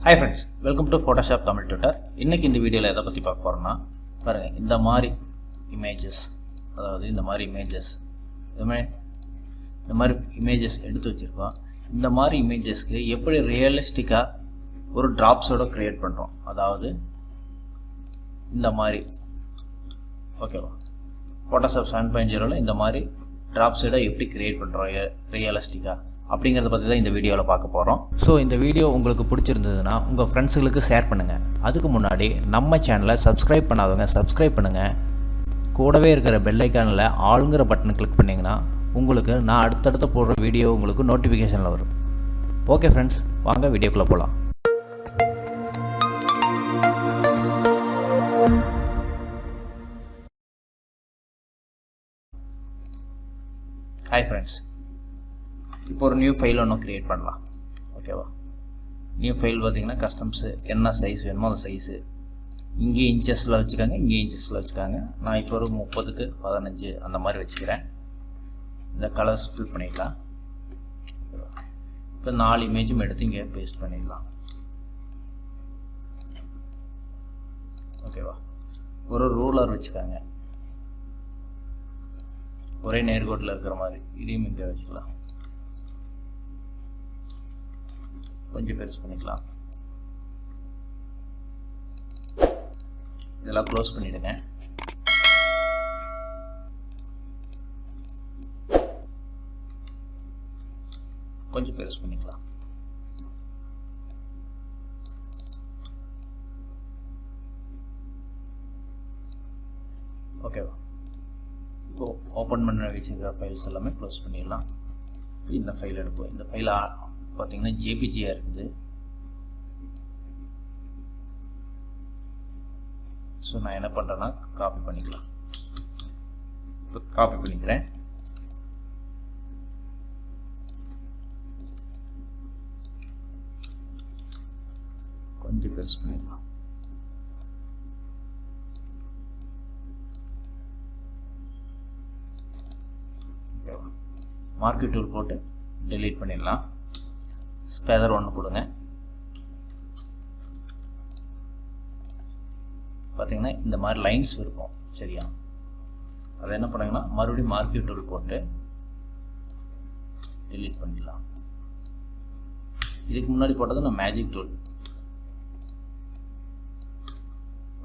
Hi friends, welcome to Photoshop Tamil Tutor. இன்னைக்கு இந்த வீடியோல எதை பத்தி பார்க்க போறோம்னா பாருங்க இந்த மாதிரி images அதாவது இந்த மாதிரி images எடுத்து வச்சிருக்கோம். இந்த மாதிரி imagesக்கு எப்படி ரியலிஸ்டிக்கா ஒரு டிராப்ஸோட கிரியேட் பண்றோம். அதாவது இந்த மாதிரி ஓகேவா Photoshop 7.0ல இந்த மாதிரி டிராப்ஸோட எப்படி கிரியேட் பண்றோம் ரியலிஸ்டிக்கா அப்படிங்கறத பத்தி தான் இந்த வீடியோல பார்க்க போறோம். சோ இந்த வீடியோ உங்களுக்கு பிடிச்சிருந்ததுனா உங்க ஃப்ரெண்ட்ஸ்களுக்கு ஷேர் பண்ணுங்க. அதுக்கு முன்னாடி நம்ம சேனலை சப்ஸ்கிரைப் பண்ணாதவங்க சப்ஸ்கிரைப் பண்ணுங்க. கூடவே இருக்கிற பெல் ஐகான்ல ஆல்ங்கற பட்டனை கிளிக் பண்ணீங்கனா உங்களுக்கு நான் அடுத்தடுத்து போடுற வீடியோ உங்களுக்கு நோட்டிஃபிகேஷன்ல வரும். ஓகே फ्रेंड्स, வாங்க வீடியோக்குள்ள போலாம். ஹாய் फ्रेंड्स, இப்போ ஒரு நியூ ஃபைல் ஒன்று கிரியேட் பண்ணலாம். ஓகேவா, நியூ ஃபைல் பார்த்தீங்கன்னா கஸ்டம்ஸு என்ன சைஸ் வேணுமோ அந்த சைஸு இங்கே இன்ச்சஸில் வச்சுக்காங்க, இங்கே இன்ச்சஸில் வச்சுக்காங்க. நான் இப்போ ஒரு 30க்கு 15 அந்த மாதிரி வச்சுக்கிறேன். இந்த கலர்ஸ் ஃபில் பண்ணிடலாம். இப்போ 4 இமேஜும் எடுத்து இங்கே பேஸ்ட் பண்ணிடலாம். ஓகேவா, ஒரு ரூலர் வச்சுக்காங்க, ஒரே நேர்கோட்டில் இருக்கிற மாதிரி. இதையும் இங்கே வச்சுக்கலாம். கொஞ்சம் பெருசு பண்ணிக்கலாம். இதெல்லாம் க்ளோஸ் பண்ணிடுங்க. கொஞ்சம் பெருசு பண்ணிக்கலாம். ஓகேவா, இப்போ ஓப்பன் பண்ண வச்சுருக்கிற ஃபைல்ஸ் எல்லாமே க்ளோஸ் பண்ணிடலாம். இந்த ஃபைல் எடுப்போம். இந்த ஃபைல் பார்த்தீங்கன்னா ஜேபிஜியாக இருக்குது. ஸோ நான் என்ன பண்ணுறேன்னா காப்பி பண்ணிக்கலாம். இப்போ காப்பி பண்ணிக்கிறேன். கொஞ்சம் பெருசு பண்ணிக்கலாம். மார்க்கெட் டூல் போட்டு டெலீட் பண்ணிடலாம். ஸ்பேதர் 1 கொடுங்க. பார்த்தீங்கன்னா இந்த மாதிரி லைன்ஸ் இருக்கும். சரியா, அதை என்ன பண்ணுங்கன்னா மறுபடியும் மார்க்கெட் டூல் போட்டு டெலீட் பண்ணிடலாம். இதுக்கு முன்னாடி போட்டது நான் மேஜிக் டூல்.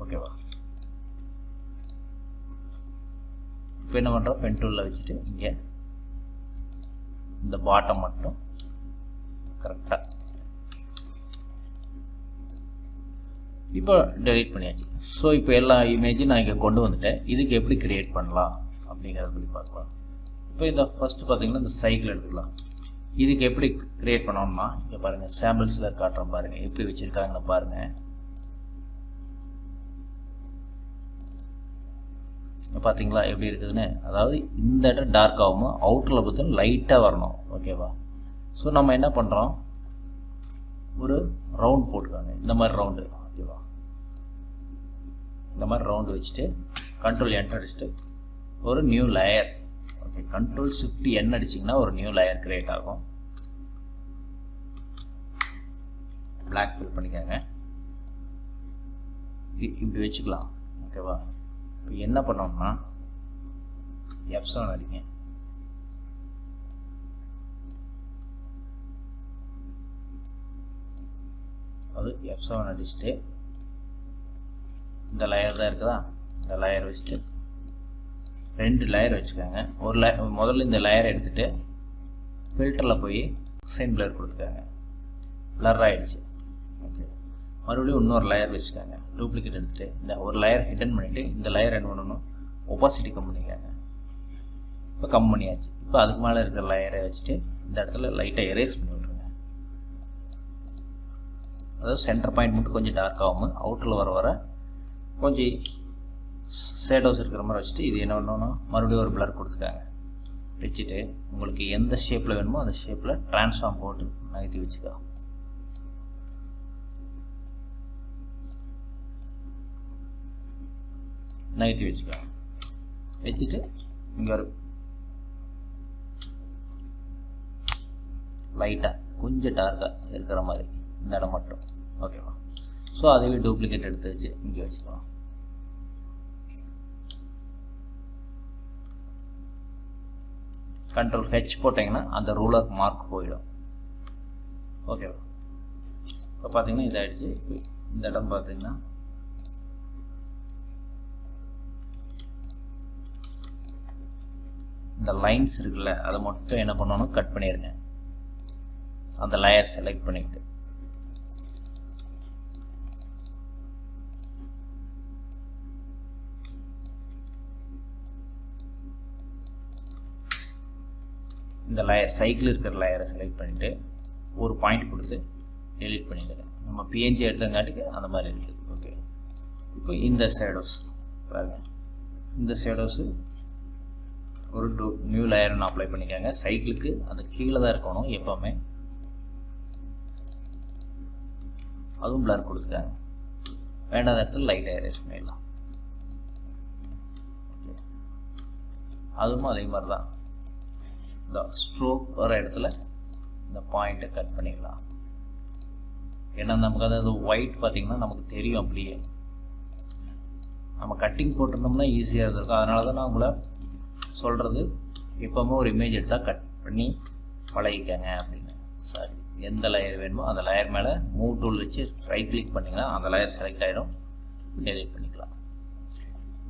ஓகேவா, இப்போ என்ன பண்ணுறோம், பென் டூலில் வச்சுட்டு இங்கே இந்த பாட்டம் மட்டும் கரெக்டாக இப்போ டெலீட் பண்ணியாச்சு. ஸோ இப்போ எல்லா இமேஜும் நான் இங்கே கொண்டு வந்துட்டேன். இதுக்கு எப்படி கிரியேட் பண்ணலாம் அப்படிங்கிறத பற்றி பார்க்கலாம். இப்போ இந்த ஃபஸ்ட்டு பார்த்தீங்கன்னா இந்த சைக்கிள் எடுத்துக்கலாம். இதுக்கு எப்படி கிரியேட் பண்ணோம்னா இங்கே பாருங்கள், சாம்பிள்ஸில் காட்டுறோம் பாருங்கள் எப்படி வச்சுருக்காங்கன்னு பாருங்கள். பார்த்தீங்களா எப்படி இருக்குதுன்னு. அதாவது இந்த இடம் டார்க் ஆகும், அவுட்டரில் பார்த்தீங்கன்னா லைட்டாக வரணும். ஓகேவா, ஸோ நம்ம என்ன பண்ணுறோம், ஒரு ரவுண்ட் போட்டுக்காங்க. இந்த மாதிரி ரவுண்டு. ஓகேவா, இந்த மாதிரி ரவுண்டு வச்சுட்டு கண்ட்ரோல் என்டர் அடிச்சுட்டு ஒரு new layer. Okay, control shift N அடிச்சிங்கன்னா ஒரு நியூ லேயர் கிரியேட் ஆகும். பிளாக் ஃபில் பண்ணிக்கோங்க. இப்படி வச்சுக்கலாம். ஓகேவா, இப்போ என்ன பண்ணோம்னா F7 அடிங்க. அது F7 அடிச்சுட்டு இந்த லேயர் தான் இருக்குதா, இந்த லேயர் வச்சுட்டு 2 லேயர் வச்சுக்கோங்க. ஒரு லேயர் முதல்ல இந்த லேயர் எடுத்துகிட்டு ஃபில்டரில் போய் சைன் பிளர் கொடுத்துக்காங்க. பிளர் ஆகிடுச்சு. ஓகே, மறுபடியும் இன்னொரு லேயர் வச்சுக்காங்க. டூப்ளிகேட் எடுத்துகிட்டு இந்த ஒரு லேயர் ஹிடன் பண்ணிவிட்டு இந்த லேயர் என்ன பண்ணணும், ஒப்பாசிட்டி கம் பண்ணிக்காங்க. இப்போ கம் பண்ணியாச்சு. இப்போ அதுக்கு மேலே இருக்கிற லேயரை வச்சுட்டு இந்த இடத்துல லைட்டாக எரேஸ் பண்ணி விட்ருங்க. அதாவது சென்டர் பாயிண்ட் மட்டும் கொஞ்சம் டார்க் ஆகும், அவுட்டரில் வர கொஞ்சம் ஷேடோஸ் இருக்கிற மாதிரி வச்சுட்டு இது என்ன பண்ணணும்னா மறுபடியும் ஒரு பிளர் கொடுத்துக்காங்க. வச்சுட்டு உங்களுக்கு எந்த ஷேப்பில் வேணுமோ அந்த ஷேப்பில் ட்ரான்ஸ்ஃபார்ம் போட்டு நகர்த்தி வச்சுக்கோ. நகர்த்தி வச்சுக்கோ. வச்சுட்டு இங்கே ஒரு லைட்டாக கொஞ்சம் டார்க்காக இருக்கிற மாதிரி இந்த இடம் மட்டும் ஓகேவா. ஸோ அதுவே டூப்ளிகேட் எடுத்து வச்சு இங்கே வச்சுக்கலாம். Ctrl H போட்டிங்கன்னா அந்த ரூலர் மார்க் போயிடும். ஓகேவா. இப்போ பார்த்தீங்கன்னா இதாகிடுச்சு. இப்போ இந்த இடம் பார்த்தீங்கன்னா இந்த லைன்ஸ் இருக்குல்ல அதை மட்டும் என்ன பண்ணணும், கட் பண்ணிடுங்க. அந்த லேயர் செலக்ட் பண்ணிக்கிட்டு இந்த லேயர் சைக்கிள் இருக்கிற லேயரை செலக்ட் பண்ணிவிட்டு ஒரு பாயிண்ட் கொடுத்து டெலீட் பண்ணிடுங்க. நம்ம பிஎன்ஜி எடுத்தங்காட்டிக்கு அந்த மாதிரி இருக்குது. ஓகே. இப்போ இந்த ஷேடோஸ் பாருங்கள், இந்த ஷேடோஸு ஒரு நியூ லேயர் ஒன்று அப்ளை பண்ணிக்காங்க. சைக்கிளுக்கு அந்த கீழே தான் இருக்கணும் எப்போவுமே. அதுவும் பிளர் கொடுத்துக்காங்க. வேண்டாத இடத்துல லைட் எரேஸ் பண்ணிடலாம். ஓகே. அதுவும் அதே மாதிரி தான். இந்த ஸ்ட்ரோக் வர இடத்துல இந்த பாயிண்ட்டை கட் பண்ணிக்கலாம். ஏன்னா நமக்கு அது ஒயிட் பார்த்திங்கன்னா நமக்கு தெரியும். அப்படியே நம்ம கட்டிங் போட்டிருந்தோம்னா ஈஸியாக இருந்திருக்கும். அதனால தான் நான் உங்களை சொல்கிறது, எப்போவுமே ஒரு இமேஜ் எடுத்தால் கட் பண்ணி பழகிக்கங்க அப்படின்னு. சாரி, எந்த லேயர் வேணுமோ அந்த லேயர் மேலே மூவ் டூல் வச்சு ரைட் கிளிக் பண்ணிங்கன்னா அந்த லேயர் செலக்ட் ஆகிடும். டெலீட் பண்ணிக்கலாம்.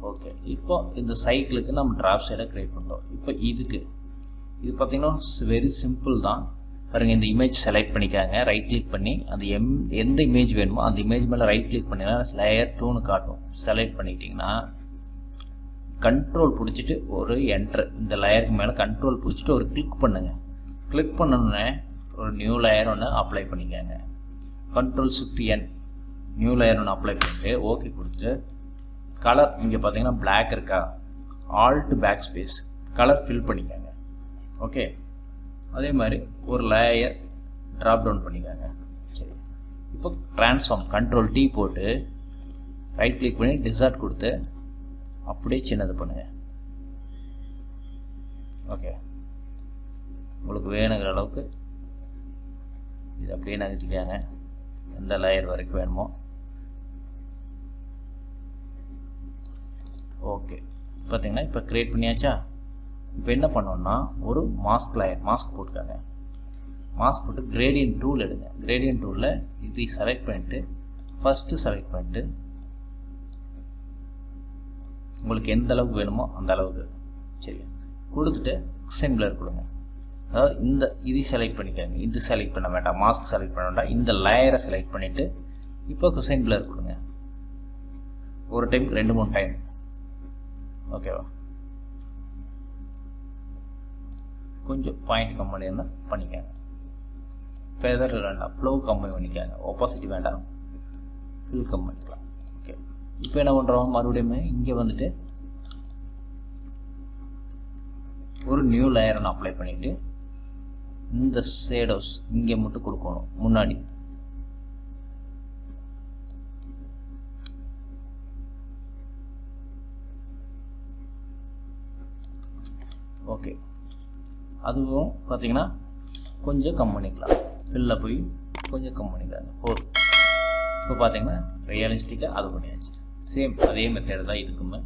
ஓகே. இப்போ இந்த சைக்கிளுக்கு நம்ம டிராப் சைடை க்ரியேட் பண்ணுறோம். இப்போ இது பார்த்திங்கன்னா வெரி சிம்பிள் தான். பாருங்கள், இந்த இமேஜ் செலக்ட் பண்ணிக்காங்க. ரைட் கிளிக் பண்ணி அந்த எந்த இமேஜ் வேணுமோ அந்த இமேஜ் மேலே ரைட் கிளிக் பண்ணிங்கன்னா லேயர் 2ன்னு காட்டும். செலக்ட் பண்ணிக்கிட்டிங்கன்னா கண்ட்ரோல் பிடிச்சிட்டு ஒரு என்ட்ரு, இந்த லேயருக்கு மேலே கண்ட்ரோல் பிடிச்சிட்டு ஒரு கிளிக் பண்ணுங்கள். கிளிக் பண்ணோன்னே ஒரு நியூ லேயர் ஒன்று அப்ளை பண்ணிக்காங்க. Ctrl Shift N new layer ஒன்று அப்ளை பண்ணிட்டு ஓகே கொடுத்துட்டு கலர் இங்கே பார்த்தீங்கன்னா பிளாக் இருக்கா, alt back space colour fill பண்ணிக்காங்க. ஓகே. அதே மாதிரி ஒரு லேயர் ட்ராப் டவுன் பண்ணிக்காங்க. சரி, இப்போ ட்ரான்ஸ்ஃபார்ம் Ctrl T போட்டு ரைட் கிளிக் பண்ணி டிசார்ட் கொடுத்து அப்படியே சின்னது பண்ணுங்க. ஓகே. உங்களுக்கு வேணுங்கிற அளவுக்கு இது அப்படியே நகர்த்திக்காங்க. எந்த லேயர் வரைக்கும் வேணுமோ. ஓகே. பார்த்தீங்கன்னா இப்போ க்ரியேட் பண்ணியாச்சா. இப்போ என்ன பண்ணோன்னா ஒரு மாஸ்க் லேயர் மாஸ்க் போட்டுக்காங்க. மாஸ்க் போட்டு கிரேடியன்ட் டூல் எடுங்க. கிரேடியன்ட் டூலில் இது செலக்ட் பண்ணிவிட்டு ஃபஸ்ட்டு செலக்ட் பண்ணிட்டு உங்களுக்கு எந்த அளவுக்கு வேணுமோ அந்த அளவுக்கு சரி கொடுத்துட்டு குசைன் பிளர் கொடுங்க. அதாவது இது செலக்ட் பண்ணிக்காங்க. இது செலக்ட் பண்ண வேண்டாம், மாஸ்க் செலக்ட் பண்ண வேண்டாம், இந்த லேயரை செலக்ட் பண்ணிவிட்டு இப்போ குசைன் பிளர் கொடுங்க. ஒரு டைம் 2-3 டைம். ஓகேவா. கொஞ்சம் பாயிண்ட் கம்மி பண்ணியிருந்தால் பண்ணிக்காங்க. ஃபெதர் வேண்டாம், ஃப்ளோ கம்மி பண்ணிக்காங்க. ஆப்போசிட்டி வேண்டாம், ஃபில் கம்மி பண்ணிக்கலாம். ஓகே. இப்போ என்ன பண்ணுறோம், மறுபடியும் இங்கே வந்துட்டு ஒரு நியூ லேயர் ஒன்று அப்ளை பண்ணிவிட்டு இந்த ஷேடோஸ் இங்கே மட்டும் கொடுக்கணும் முன்னாடி. ஓகே. அதுவும் பார்த்தீங்கன்னா கொஞ்சம் கம் பண்ணிக்கலாம். ஃபில்ல போய் கொஞ்சம் கம் பண்ணிக்கலாம். போதும். இப்போ பார்த்தீங்கன்னா ரியலிஸ்டிக்காக அது பண்ணியாச்சு. சேம் அதே மெத்தட் தான் இதுக்குமே.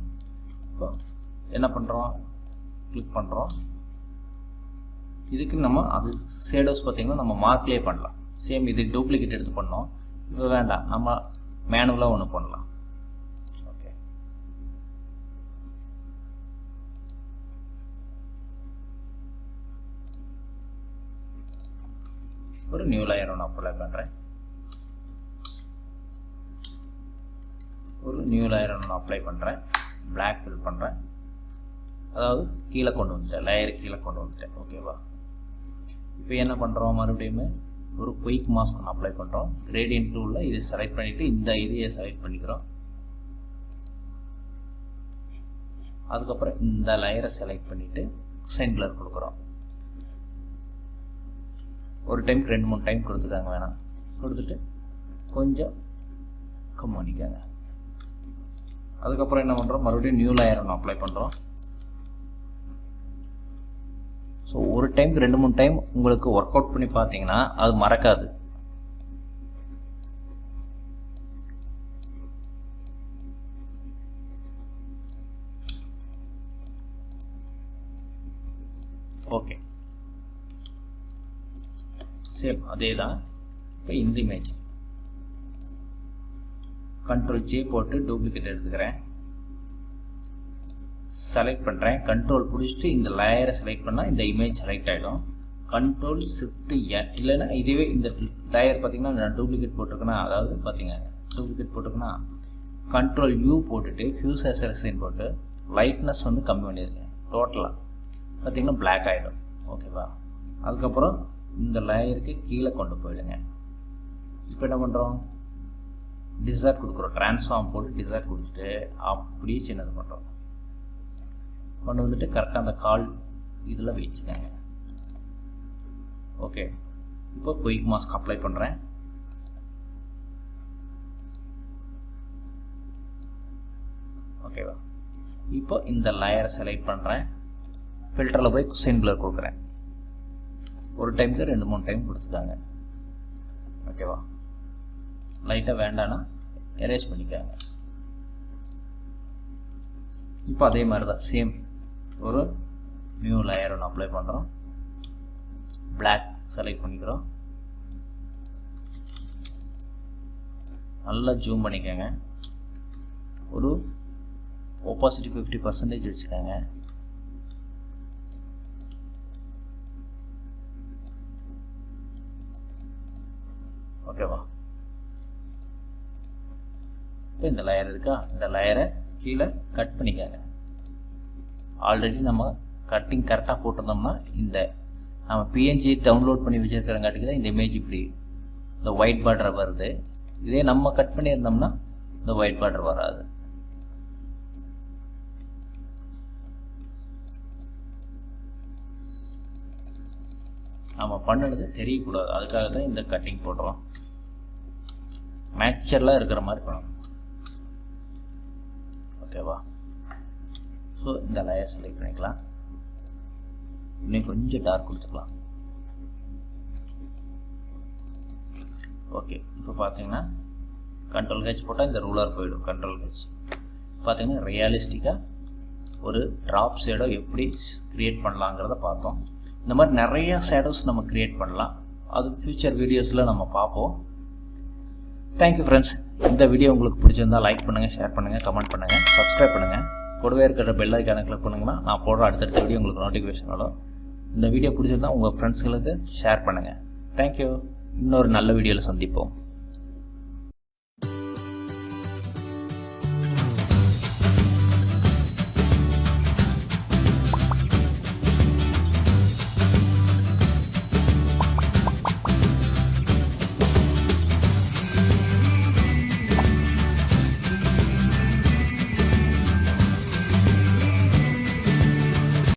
இப்போ என்ன பண்ணுறோம், கிளிக் பண்ணுறோம். இதுக்கு நம்ம அது ஷேடோஸ் பார்த்திங்கன்னா நம்ம மார்க்லேயே பண்ணலாம். சேம் இது டூப்ளிகேட் எடுத்து பண்ணோம். இப்போ வேண்டாம், நம்ம மேனுவலாக ஒன்று பண்ணலாம். ஓகே. ஒரு நியூ லேயர் ஒன்று அப்ளை பண்ணுறேன். ஒரு நியூ லேயர் ஒன்று அப்ளை பண்ணுறேன். பிளாக் ஃபில் பண்ணுறேன். அதாவது கீழே கொண்டு வந்துட்டேன், லேயர் கீழே கொண்டு வந்துட்டேன். ஓகேவா. இப்போ என்ன பண்ணுறோம், மறுபடியும் ஒரு குயிக் மாஸ்க் ஒன்று அப்ளை பண்ணுறோம். கிரேடியன்ட் டூலில் இது செலக்ட் பண்ணிவிட்டு இந்த இதையை செலக்ட் பண்ணிக்கிறோம். அதுக்கப்புறம் இந்த லேயரை செலக்ட் பண்ணிவிட்டு குசைன் பிளர் கொடுக்குறோம். ஒரு டைம் 2-3 டைம் கொடுத்துட்டாங்க, வேணாம் கொடுத்துட்டு கொஞ்சம் கம் பண்ணிக்காங்க. அதுக்கப்புறம் என்ன பண்ணுறோம், மறுபடியும் நியூ லேயர் ஒன்று அப்ளை பண்ணுறோம். ஸோ ஒரு டைம் 2-3 டைம் உங்களுக்கு ஒர்க் அவுட் பண்ணி பார்த்தீங்கன்னா அது மறக்காது. ஓகே, சேம் அதே தான். இப்போ இந்த இமேஜ் கண்ட்ரோல் ஜே போட்டு டூப்ளிகேட் எடுத்துக்கிறேன், செலக்ட் பண்ணுறேன். கண்ட்ரோல் பிடிச்சிட்டு இந்த லேயரை செலக்ட் பண்ணால் இந்த இமேஜ் செலக்ட் ஆகிடும். கண்ட்ரோல் ஷிஃப்ட் என் இல்லைன்னா இதுவே இந்த லேயர் பார்த்திங்கன்னா நான் டூப்ளிகேட் போட்டிருக்கேன்னா, அதாவது பார்த்திங்க டூப்ளிகேட் போட்டிருக்கேன்னா கண்ட்ரோல் யூ போட்டுட்டு ஹியூஸ் அசரசைன் போட்டு லைட்னஸ் வந்து கம்மி பண்ணியிருக்கேன். டோட்டலாக பார்த்திங்கன்னா பிளாக் ஆகிடும். ஓகேவா? அதுக்கப்புறம் இந்த லேயருக்கு கீழே கொண்டு போயிடுங்க. இப்போ என்ன பண்ணுறோம், டிசைர் கொடுக்குறோம். ட்ரான்ஸ்ஃபார்ம் போட்டு டிசைர் கொடுத்துட்டு அப்படியே சின்னது பண்ணுறோம். கொண்டு வந்துட்டு கரெக்டாக அந்த கால் இதில் வச்சுக்கோங்க. ஓகே, இப்போ குயிக் மாஸ்க் அப்ளை பண்ணுறேன். ஓகேவா? இப்போ இந்த லேயரை செலக்ட் பண்ணுறேன். ஃபில்டரில் போய் குசைன் பிளர் கொடுக்குறேன். ஒரு டைமுக்கு 2-3 டைம் கொடுத்துட்டாங்க. ஓகேவா? லைட்டாக வேண்டான்னா எரேஸ் பண்ணிக்காங்க. இப்போ அதே மாதிரி தான் சேம் ஒரு நியூ லேயர் ஒன்று அப்ளை பண்ணுறோம். பிளாக் செலக்ட் பண்ணிக்கிறோம். நல்லா ஜூம் பண்ணிக்கோங்க. ஒரு ஒப்பாசிட்டி 50% வச்சுக்கோங்க. ஓகேவா? இப்போ இந்த லேயர் இருக்கா, இந்த லேயரை கீழே கட் பண்ணிக்காங்க. ஆல்ரெடி நம்ம கட்டிங் கரெக்டாக போட்டிருந்தோம்னா இந்த நம்ம பிஎன்ஜி டவுன்லோட் பண்ணி வச்சுருக்கிறங்காட்டிக்கு தான் இந்த இமேஜ் இப்படி இந்த ஒயிட் பார்டர் வருது. இதே நம்ம கட் பண்ணியிருந்தோம்னா இந்த ஒயிட் பார்டர் வராது. நம்ம பண்ணுறது தெரியக்கூடாது, அதுக்காக தான் இந்த கட்டிங் போடுறோம். நேச்சுரலாக இருக்கிற மாதிரி பண்ணணும். ஓகேவா? ஸோ இந்த லேயர் செலக்ட் பண்ணிக்கலாம். இன்னும் கொஞ்சம் டார்க் கொடுத்துக்கலாம். ஓகே, இப்போ பார்த்தீங்கன்னா கண்ட்ரோல் ஹெச் போட்டால் இந்த ரூலர் போயிடும். கண்ட்ரோல் ஹெச் பார்த்தீங்கன்னா ரியலிஸ்டிக்காக ஒரு ட்ராப் ஷேடோ எப்படி க்ரியேட் பண்ணலாங்கிறத பார்த்தோம். இந்த மாதிரி நிறையா ஷேடோஸ் நம்ம க்ரியேட் பண்ணலாம். அது ஃப்யூச்சர் வீடியோஸில் நம்ம பார்ப்போம். Thank you friends. இந்த வீடியோ உங்களுக்கு பிடிச்சிருந்தால் லைக் பண்ணுங்கள், ஷேர் பண்ணுங்கள், கமெண்ட் பண்ணுங்கள், சப்ஸ்கிரைப் பண்ணுங்கள். கூடவே இருக்கிற பெல் ஐக்கானை கிளிக் பண்ணுங்கன்னா நான் போடுற அடுத்தடுத்த வீடியோ உங்களுக்கு நோட்டிஃபிகேஷன் வரும். இந்த வீடியோ பிடிச்சிருந்தால் உங்கள் ஃப்ரெண்ட்ஸுங்களுக்கு ஷேர் பண்ணுங்கள். தேங்க்யூ. இன்னொரு நல்ல வீடியோவில் சந்திப்போம்.